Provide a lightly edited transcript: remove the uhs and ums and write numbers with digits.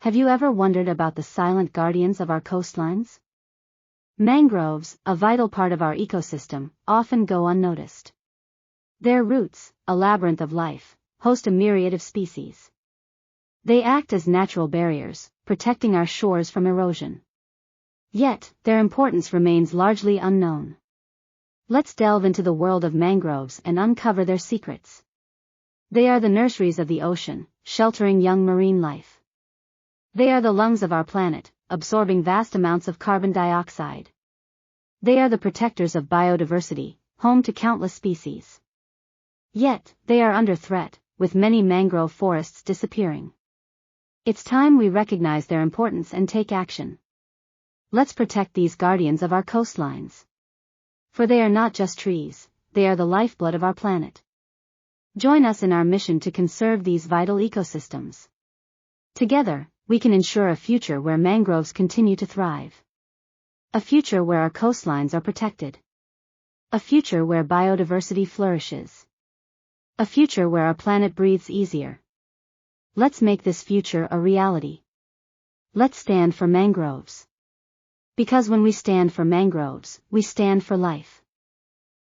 Have you ever wondered about the silent guardians of our coastlines? Mangroves, a vital part of our ecosystem, often go unnoticed. Their roots, a labyrinth of life, host a myriad of species. They act as natural barriers, protecting our shores from erosion. Yet, their importance remains largely unknown. Let's delve into the world of mangroves and uncover their secrets. They are the nurseries of the ocean, sheltering young marine life. They are the lungs of our planet, absorbing vast amounts of carbon dioxide. They are the protectors of biodiversity, home to countless species. Yet, they are under threat, with many mangrove forests disappearing. It's time we recognize their importance and take action. Let's protect these guardians of our coastlines. For they are not just trees, they are the lifeblood of our planet. Join us in our mission to conserve these vital ecosystems. Together, we can ensure a future where mangroves continue to thrive. A future where our coastlines are protected. A future where biodiversity flourishes. A future where our planet breathes easier. Let's make this future a reality. Let's stand for mangroves. Because when we stand for mangroves, we stand for life.